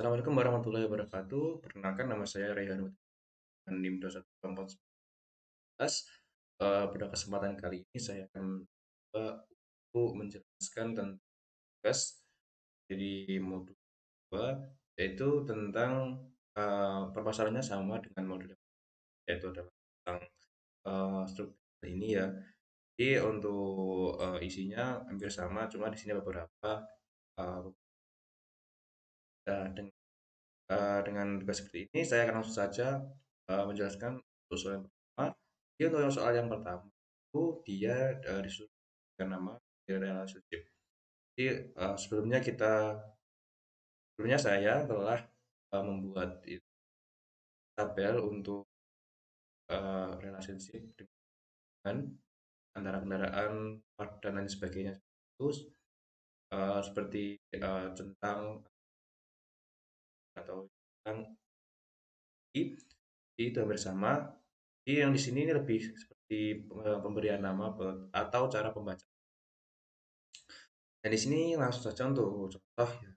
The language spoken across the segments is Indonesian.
Assalamualaikum warahmatullahi wabarakatuh. Perkenalkan nama saya Rayhan dengan NIM 21411. Pada kesempatan kali ini saya akan mencoba untuk menjelaskan tentang tugas dari modul 2, yaitu tentang permasalahannya sama dengan modul yang yaitu adalah tentang struktur ini ya. Jadi untuk isinya hampir sama, cuma di sini beberapa uh, dengan tugas seperti ini, saya akan langsung saja menjelaskan untuk soal yang pertama. Jadi untuk yang soal yang pertama itu dia disusun dengan nama relationship. Jadi sebelumnya saya telah membuat tabel untuk relationship dengan antara kendaraan, part dan lain sebagainya. Terus seperti tentang atau tentang itu hampir sama. Jadi yang di sini ini lebih seperti pemberian nama atau cara pembacaan. Dan di sini langsung saja untuk contoh ya,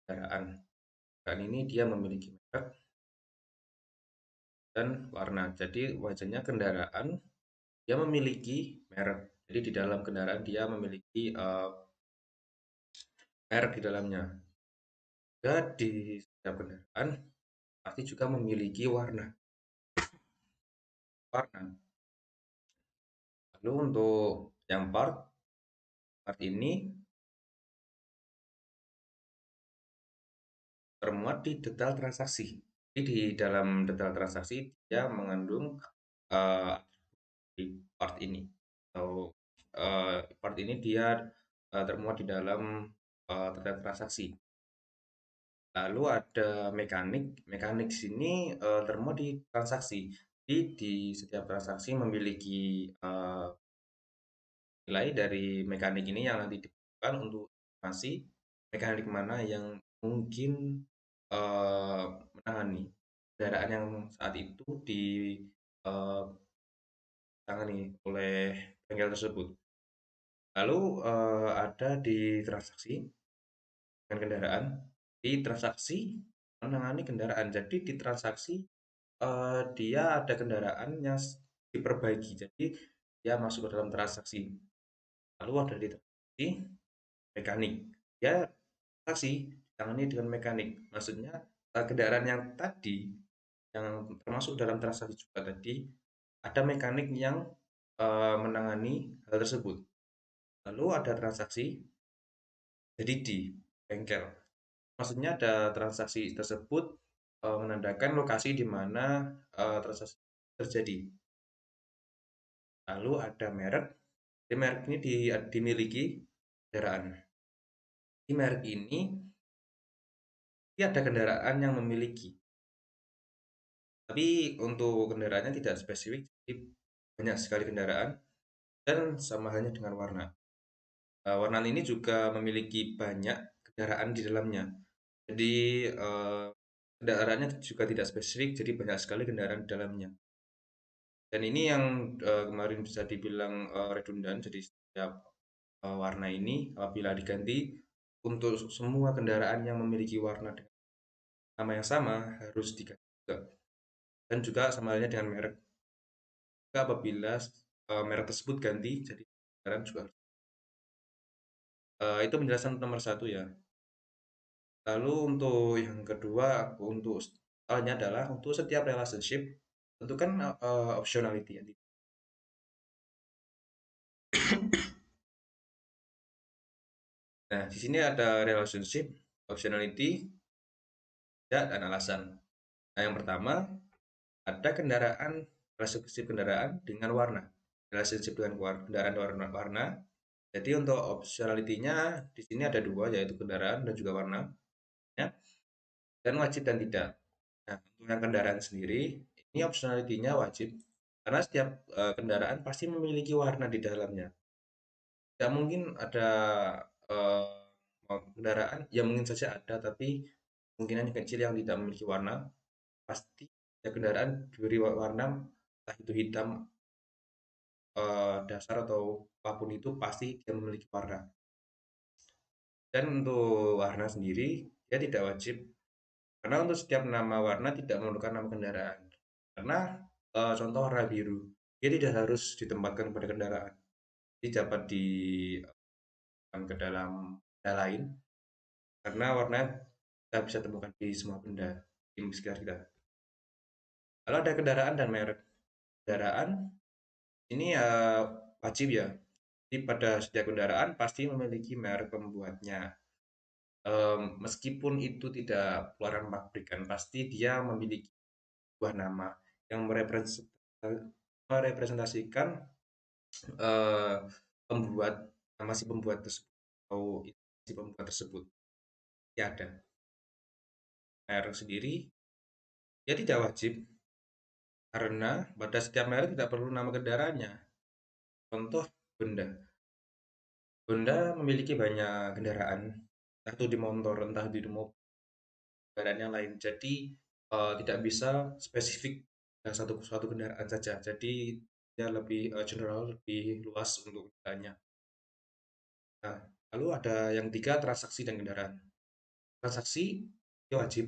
kendaraan. Kendaraan ini dia memiliki merek dan warna. Jadi wajarnya kendaraan dia memiliki merek. Jadi di dalam kendaraan dia memiliki merek di dalamnya. Dan di setiap kendaraan pasti juga memiliki warna. Warna. Lalu untuk yang part ini termuat di detail transaksi. Jadi di dalam detail transaksi dia mengandung uh, di part ini atau part ini dia termuat di dalam detail transaksi. Lalu ada mekanik. Mekanik sini termuat di transaksi. Jadi di setiap transaksi memiliki nilai dari mekanik ini yang nanti dibutuhkan untuk estimasi mekanik mana yang mungkin menangani kendaraan yang saat itu ditangani oleh bengkel tersebut. Lalu ada di transaksi dengan kendaraan, di transaksi menangani kendaraan. Jadi di transaksi dia ada kendaraan yang diperbaiki. Jadi dia masuk ke dalam transaksi. Lalu ada di transaksi mekanik. Dia transaksi ditangani dengan mekanik. Maksudnya kendaraan yang tadi yang termasuk dalam transaksi juga tadi ada mekanik yang menangani hal tersebut. Lalu ada transaksi jadi di bengkel. Maksudnya ada transaksi tersebut menandakan lokasi di mana transaksi terjadi. Lalu ada merek. Di merek ini dimiliki kendaraan. Di merek ini dia ada kendaraan yang memiliki. Tapi untuk kendaraannya tidak spesifik, jadi banyak sekali kendaraan dan sama halnya dengan warna. Warna ini juga memiliki banyak kendaraan di dalamnya. Jadi kendaraannya juga tidak spesifik, jadi banyak sekali kendaraan di dalamnya. Dan ini yang kemarin bisa dibilang redundan, jadi setiap warna ini apabila diganti untuk semua kendaraan yang memiliki warna dengan nama yang sama harus diganti juga. Dan juga sama halnya dengan merek. Juga apabila merek tersebut ganti, jadi kendaraan juga harus. Itu penjelasan nomor satu ya. Lalu untuk yang kedua, untuk soalnya adalah untuk setiap relationship tentukan optionality ya. Nah, di sini ada relationship, optionality, dan alasan. Nah, yang pertama ada relationship kendaraan dengan warna. Relationship dengan kendaraan warna. Jadi untuk optionality-nya di sini ada dua, yaitu kendaraan dan juga warna. Ya, dan wajib dan tidak. Nah, untuk yang kendaraan sendiri, ini optionality-nya wajib. Karena setiap kendaraan pasti memiliki warna di dalamnya. Tidak mungkin ada kendaraan, ya mungkin saja ada, tapi kemungkinannya kecil yang tidak memiliki warna. Pasti ya kendaraan diberi warna, entah itu hitam, dasar atau apapun itu pasti dia memiliki warna. Dan untuk warna sendiri, dia tidak wajib Karena untuk setiap nama warna tidak memerlukan nama kendaraan. Karena contoh warna biru, dia tidak harus ditempatkan pada kendaraan. Jadi dapat ke dalam benda lain karena warnanya kita bisa temukan di semua benda di sekitar kita. Kalau ada kendaraan dan merek kendaraan, ini wajib ya. Jadi pada setiap kendaraan pasti memiliki merek pembuatnya. Meskipun itu tidak keluaran pabrikan, pasti dia memiliki sebuah nama yang merepresentasikan eh, pembuat nama si pembuat tersebut atau si pembuat tersebut. Ya ada merek sendiri, ya tidak wajib karena pada setiap merek tidak perlu nama kendaraannya. Contoh Honda. Honda memiliki banyak kendaraan, entah itu di motor, entah di mobil, kendaraan yang lain. Jadi tidak bisa spesifik satu satu kendaraan saja. Jadi dia lebih general, lebih luas untuk kendaraannya. Nah, lalu ada yang tiga transaksi dan kendaraan. Transaksi itu wajib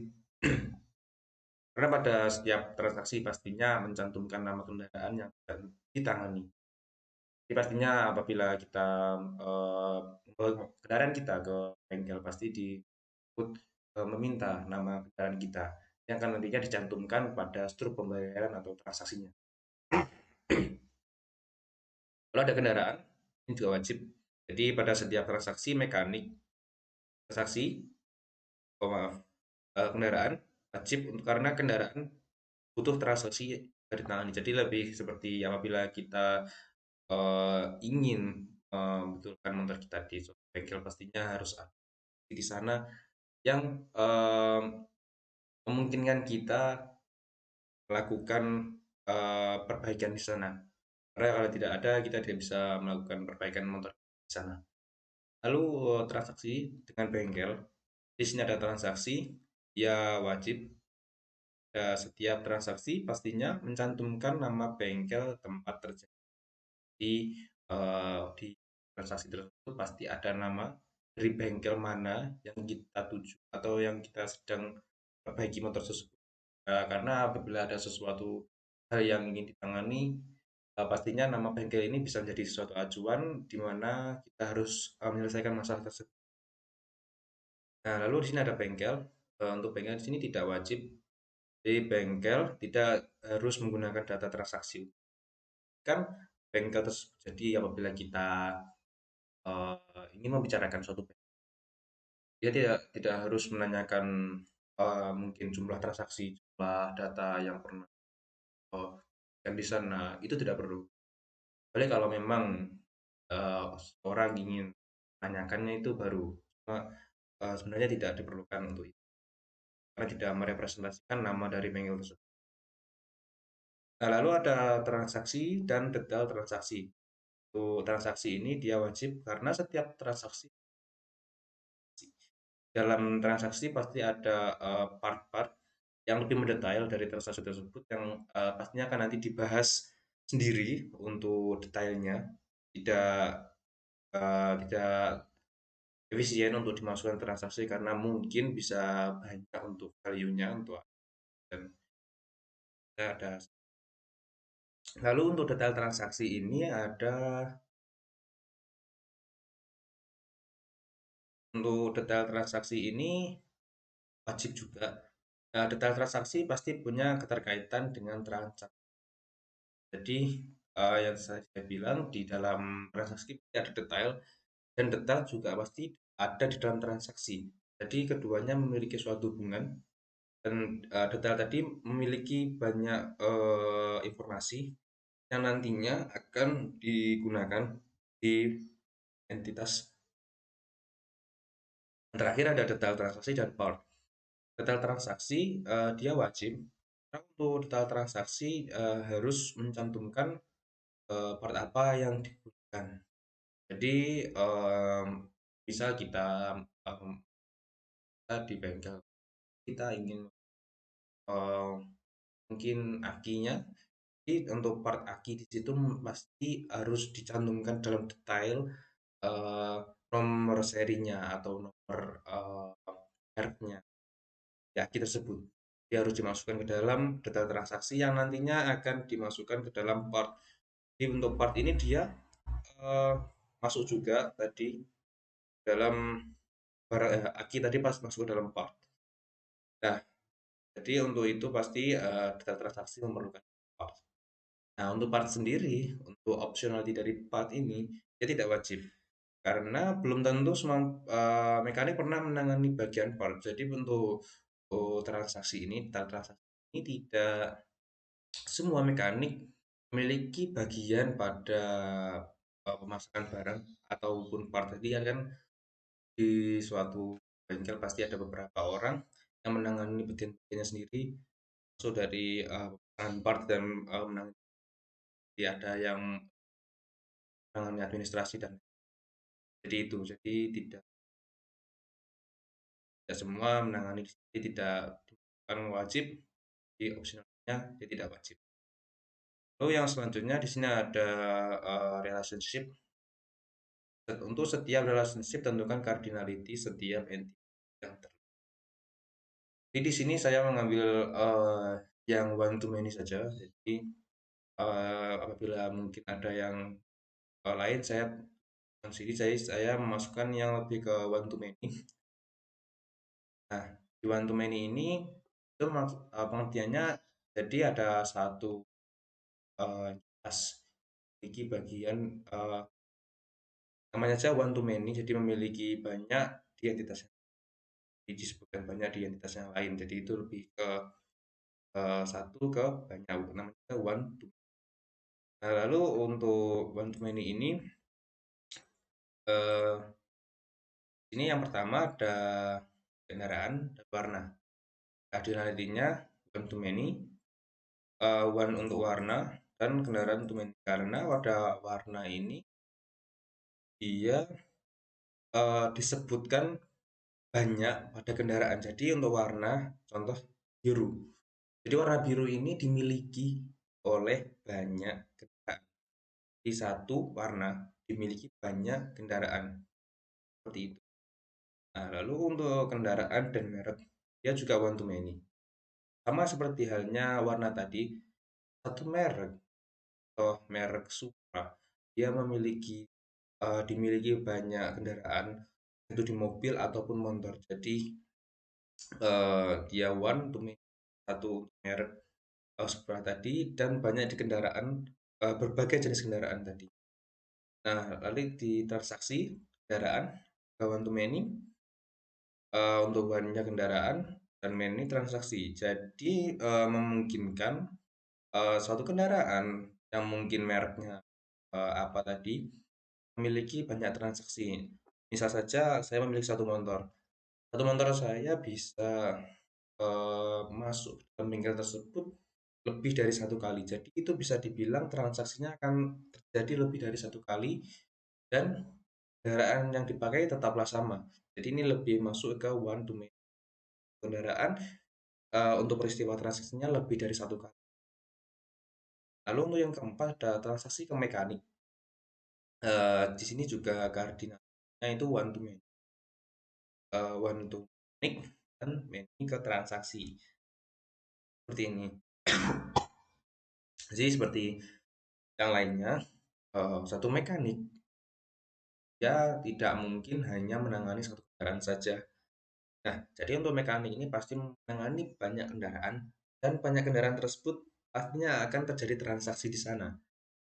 karena pada setiap transaksi pastinya mencantumkan nama kendaraan yang ditangani. Jadi pastinya apabila kita membawa kendaraan kita ke bengkel pasti disebut meminta nama kendaraan kita yang akan nantinya dicantumkan pada struk pembayaran atau transaksinya. Kalau ada kendaraan ini juga wajib. Jadi pada setiap transaksi mekanik, transaksi, oh maaf, kendaraan wajib untuk karena kendaraan butuh transaksi dari tangan. Jadi lebih seperti apabila kita ingin membetulkan motor kita di suatu bengkel pastinya harus ada di sana yang memungkinkan kita melakukan perbaikan di sana. Karena kalau tidak ada kita tidak bisa melakukan perbaikan motor di sana. Lalu transaksi dengan bengkel, di sini ada transaksi, ya wajib setiap transaksi pastinya mencantumkan nama bengkel tempat terjadi. Di transaksi tersebut pasti ada nama dari bengkel mana yang kita tuju atau yang kita sedang perbaiki motor tersebut. Karena apabila ada sesuatu hal yang ingin ditangani, pastinya nama bengkel ini bisa menjadi suatu acuan di mana kita harus menyelesaikan masalah tersebut. Nah, lalu di sini ada bengkel. Untuk bengkel di sini tidak wajib. Jadi bengkel tidak harus menggunakan data transaksi. Kan bengkel tersebut. Jadi apabila kita ingin membicarakan suatu bengkel, dia tidak harus menanyakan mungkin jumlah transaksi, jumlah data yang pernah dan di sana itu tidak perlu. Boleh kalau memang orang ingin menanyakannya itu baru. Cuma sebenarnya tidak diperlukan untuk itu karena tidak merepresentasikan nama dari bengkel tersebut. Nah, lalu ada transaksi dan detail transaksi. Untuk transaksi ini dia wajib karena setiap transaksi dalam transaksi pasti ada part-part yang lebih mendetail dari transaksi tersebut yang pastinya akan nanti dibahas sendiri untuk detailnya. Tidak efisien untuk dimasukkan transaksi karena mungkin bisa banyak untuk value-nya untuk dan ada. Lalu untuk detail transaksi ini ada untuk detail transaksi ini wajib juga. Nah, detail transaksi pasti punya keterkaitan dengan transaksi. Jadi yang saya bilang di dalam transaksi pasti ada detail dan detail juga pasti ada di dalam transaksi. Jadi keduanya memiliki suatu hubungan dan detail tadi memiliki banyak informasi yang nantinya akan digunakan di entitas. Terakhir ada detail transaksi dan part. Detail transaksi dia wajib. Karena untuk detail transaksi harus mencantumkan part apa yang digunakan. Jadi bisa kita di bengkel kita ingin eh, mungkin akinya. Jadi untuk part aki di situ pasti harus dicantumkan dalam detail eh, nomor serinya atau nomor mereknya. aki tersebut. Dia harus dimasukkan ke dalam detail transaksi yang nantinya akan dimasukkan ke dalam part. Jadi untuk part ini dia eh, masuk juga tadi dalam aki tadi pas masuk ke dalam part. Nah, jadi untuk itu pasti detail transaksi memerlukan part. Nah, untuk part sendiri, untuk optionality dari part ini, dia tidak wajib. Karena belum tentu semua mekanik pernah menangani bagian part. Jadi untuk transaksi ini, detail transaksi ini tidak semua mekanik memiliki bagian pada pemasakan barang ataupun part. Jadi kan di suatu bengkel pasti ada beberapa orang yang menangani bagian-bagiannya sendiri, so dari pemasangan part dan menangani, ada yang menangani administrasi dan jadi itu. Jadi tidak tidak semua menangani di sini, tidak bukan wajib, di opsionalnya dia tidak wajib. Lalu yang selanjutnya di sini ada relationship. Untuk setiap relationship tentukan cardinality setiap entity yang terlibat. Jadi di sini saya mengambil yang one to many saja. Jadi apabila mungkin ada yang lain, saya sini saya memasukkan yang lebih ke one to many. Nah, di one to many ini itu pengertiannya, jadi ada satu tas memiliki bagian namanya saja one to many, jadi memiliki banyak di entitas yang disebutkan banyak di entitas yang lain. Jadi itu lebih ke satu ke banyak, namanya one to many. Nah, lalu untuk one to many ini eh, ini yang pertama ada kendaraan dan warna. Cardinality-nya one to many, one untuk warna dan kendaraan untuk many. Karena pada warna ini dia disebutkan banyak pada kendaraan. Jadi untuk warna, contoh biru. Jadi warna biru ini dimiliki oleh banyak kendaraan. Di satu warna dimiliki banyak kendaraan. Seperti itu. Nah, lalu untuk kendaraan dan merek, dia juga one to many. Sama seperti halnya warna tadi, satu merek atau merek Supra, dia dimiliki banyak kendaraan, itu di mobil ataupun motor. Jadi dia one to many, satu merek Supra tadi dan banyak di kendaraan, berbagai jenis kendaraan tadi. Nah, lalu di transaksi kendaraan one to many, untuk banyak kendaraan dan many transaksi. Jadi memungkinkan suatu kendaraan yang mungkin mereknya apa tadi memiliki banyak transaksi. Misal saja saya memiliki satu motor. Satu motor saya bisa masuk ke bengkel tersebut lebih dari satu kali. Jadi itu bisa dibilang transaksinya akan terjadi lebih dari satu kali dan kendaraan yang dipakai tetaplah sama. Jadi ini lebih masuk ke one to many. Kendaraan untuk peristiwa transaksinya lebih dari satu kali. Lalu untuk yang keempat ada transaksi ke mekanik. Di sini juga koordinatnya itu one to many, one to mekanik dan many ke transaksi. Seperti ini. Jadi seperti yang lainnya, satu mekanik ya tidak mungkin hanya menangani satu kendaraan saja. Nah, jadi untuk mekanik ini pasti menangani banyak kendaraan dan banyak kendaraan tersebut pastinya akan terjadi transaksi di sana.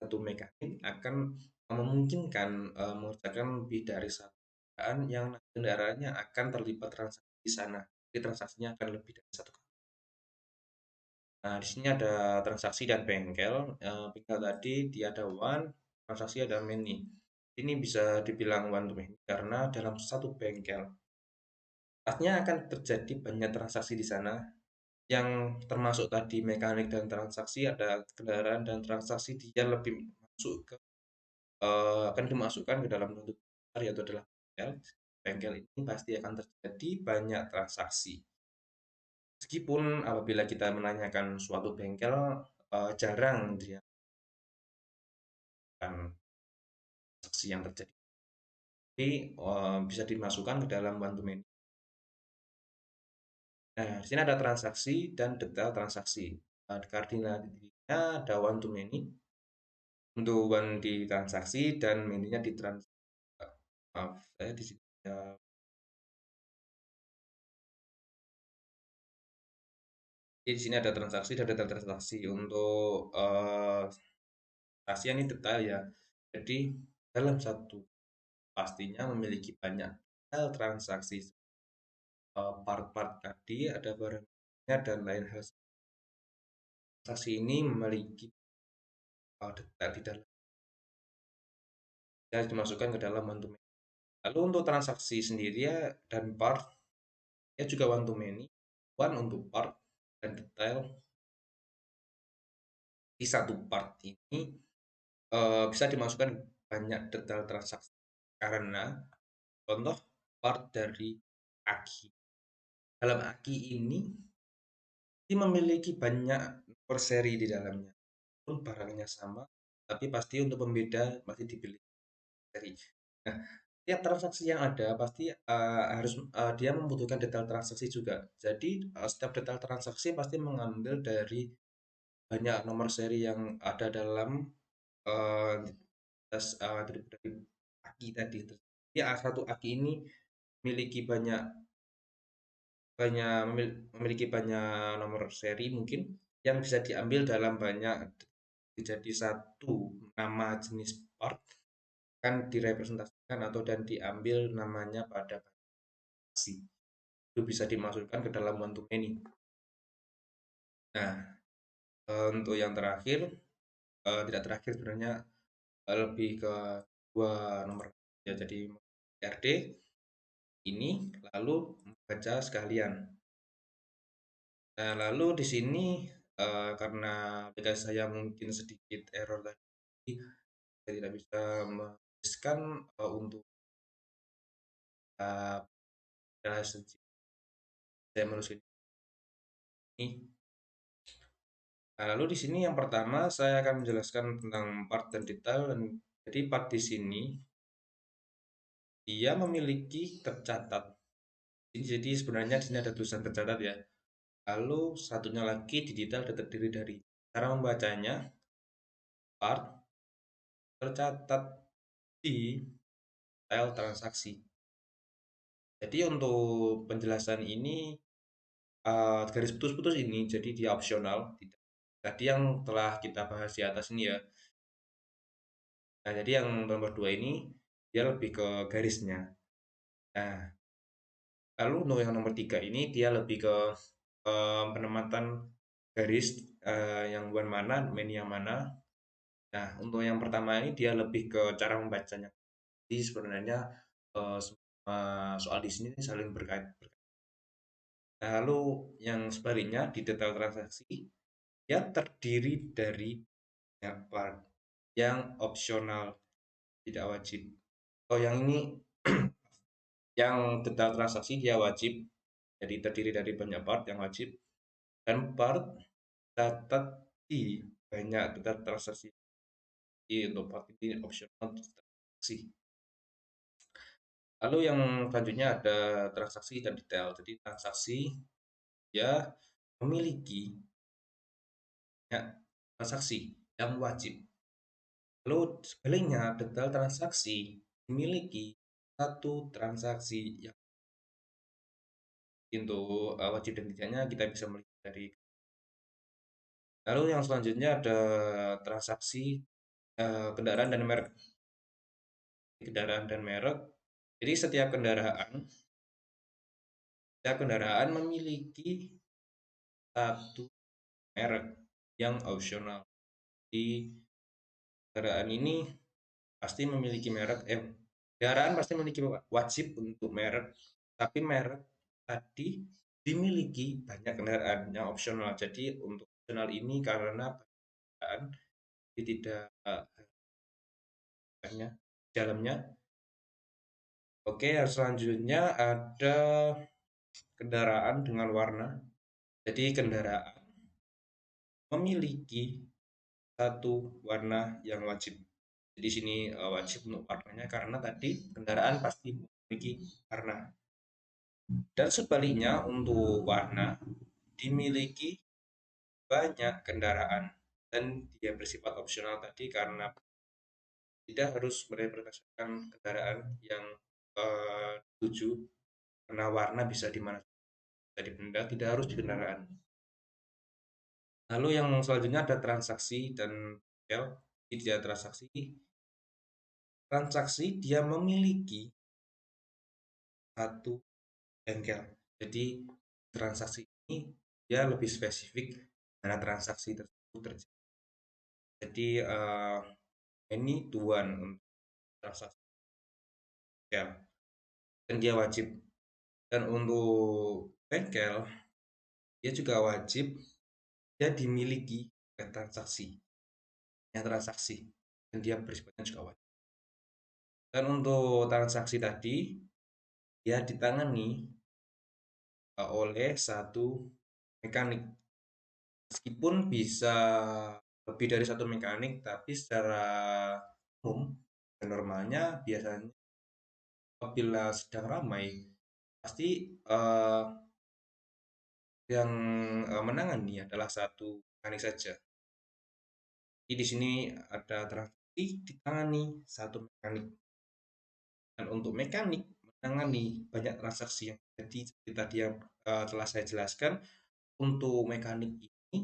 Satu mekanik akan memungkinkan mengerjakan lebih dari satu kendaraan yang kendaraannya akan terlibat transaksi di sana. Jadi transaksinya akan lebih dari satu kali. Nah, di sini ada transaksi dan bengkel. Bengkel tadi dia ada one, transaksi ada many. Ini bisa dibilang one to many karena dalam satu bengkel pastinya akan terjadi banyak transaksi di sana yang termasuk tadi mekanik dan transaksi, ada kendaraan dan transaksi, dia lebih masuk ke akan dimasukkan ke dalam bentuk besar yaitu adalah bengkel. Bengkel ini pasti akan terjadi banyak transaksi. Meskipun apabila kita menanyakan suatu bengkel, jarang dia akan transaksi yang terjadi. Tapi bisa dimasukkan ke dalam one to many. Nah, di sini ada transaksi dan detail transaksi. Nah, kardinalnya ada one to many untuk one di transaksi dan many-nya di maaf, saya di sini ya, di sini ada transaksi dan detail transaksi. Untuk transaksi ini detail ya. Jadi dalam satu pastinya memiliki banyak detail transaksi, part-part tadi ada barangnya dan lain hal. Transaksi ini memiliki detail di dalam dan dimasukkan ke dalam one to many. Lalu untuk transaksi sendiri ya dan part ya juga one to many, one untuk part dan detail di satu part ini bisa dimasukkan banyak detail transaksi karena contoh part dari aki. Dalam aki ini memiliki banyak nomor seri di dalamnya. Pun barangnya sama, tapi pasti untuk pembeda masih dipilih seri. Nah, tiap transaksi yang ada pasti harus dia membutuhkan detail transaksi juga. Jadi setiap detail transaksi pasti mengambil dari banyak nomor seri yang ada dalam uh, dari aki tadi. Ya, satu aki ini memiliki banyak banyak memiliki banyak nomor seri mungkin yang bisa diambil dalam banyak jadi satu nama jenis part kan direpresentasikan atau dan diambil namanya pada aksi itu bisa dimasukkan ke dalam one to many. Nah, untuk yang terakhir tidak terakhir sebenarnya lebih ke dua nomor ya jadi RD ini lalu baca sekalian. Nah, lalu di sini karena beda saya mungkin sedikit error tadi, saya tidak bisa menuliskan untuk uh, saya menuliskan ini. Nah, lalu di sini yang pertama saya akan menjelaskan tentang part dan detail. Dan, jadi part di sini dia memiliki tercatat. Jadi sebenarnya di sini ada tulisan tercatat ya. Lalu satunya lagi di detail terdiri dari cara membacanya part tercatat di detail transaksi. Jadi untuk penjelasan ini garis putus-putus ini jadi dia opsional. Tadi yang telah kita bahas di atas ini ya. Nah, jadi yang nomor dua ini dia lebih ke garisnya. Nah, lalu untuk yang nomor tiga ini dia lebih ke penempatan garis yang bukan mana, main yang mana. Nah, untuk yang pertama ini dia lebih ke cara membacanya. Jadi sebenarnya semua soal di sini saling berkait. Nah, lalu yang sebaliknya di detail transaksi dia terdiri dari banyak part yang opsional tidak wajib. Oh, yang ini yang detail transaksi dia wajib, jadi terdiri dari banyak part yang wajib dan part catat di banyak detail transaksi. Jadi untuk part ini opsional transaksi. Lalu yang selanjutnya ada transaksi dan detail. Jadi transaksi dia memiliki banyak transaksi yang wajib. Lalu sebaliknya detail transaksi memiliki satu transaksi yang untuk wajib dan tidaknya kita bisa melihat dari. Lalu yang selanjutnya ada transaksi kendaraan dan merek. Kendaraan dan merek. Jadi setiap kendaraan memiliki satu merek yang opsional. Di kendaraan ini pasti memiliki merek. Kendaraan pasti memiliki wajib untuk merek, tapi merek tadi dimiliki banyak kendaraan yang opsional. Jadi untuk opsional ini karena kendaraan tidak banyak dalamnya. Oke, yang selanjutnya ada kendaraan dengan warna. Jadi kendaraan memiliki satu warna yang wajib. Jadi sini wajib untuk warnanya karena tadi kendaraan pasti memiliki warna. Dan sebaliknya untuk warna dimiliki banyak kendaraan dan dia bersifat opsional tadi karena tidak harus merepresentasikan kendaraan yang tuju karena warna bisa di mana saja di benda, tidak harus di kendaraan. Lalu yang selanjutnya ada transaksi dan retail. Tidak transaksi, transaksi dia memiliki satu bengkel. Jadi transaksi ini dia lebih spesifik mana transaksi tersebut terjadi. Jadi ini tuan untuk transaksi ya, dan dia wajib. Dan untuk bengkel dia juga wajib dia dimiliki oleh transaksi, yang transaksi dan dia bersifatnya juga wajib. Dan untuk transaksi tadi dia ditangani oleh satu mekanik. Meskipun bisa lebih dari satu mekanik, tapi secara umum dan normalnya biasanya apabila sedang ramai pasti yang menangani adalah satu mekanik saja. Jadi di sini ada transaksi ditangani satu mekanik. Dan untuk mekanik menangani banyak transaksi yang jadi seperti tadi yang telah saya jelaskan, untuk mekanik ini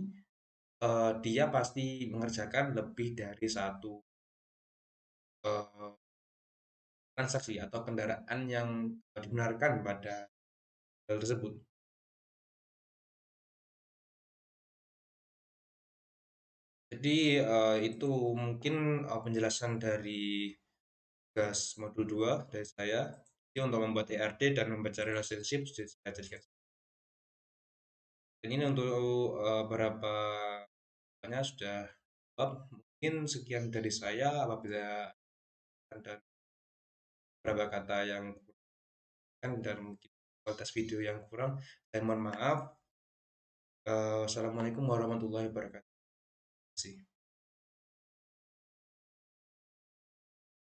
dia pasti mengerjakan lebih dari satu transaksi atau kendaraan yang dibenarkan pada hal tersebut. Jadi itu mungkin penjelasan dari tugas modul 2 dari saya. Jadi untuk membuat ERD dan membaca relationship sudah saya jadikan. Dan ini untuk beberapa tanya sudah jawab. Mungkin sekian dari saya. Apabila ada beberapa kata yang kurang dan mungkin kualitas video yang kurang, saya mohon maaf. Wassalamualaikum warahmatullahi wabarakatuh.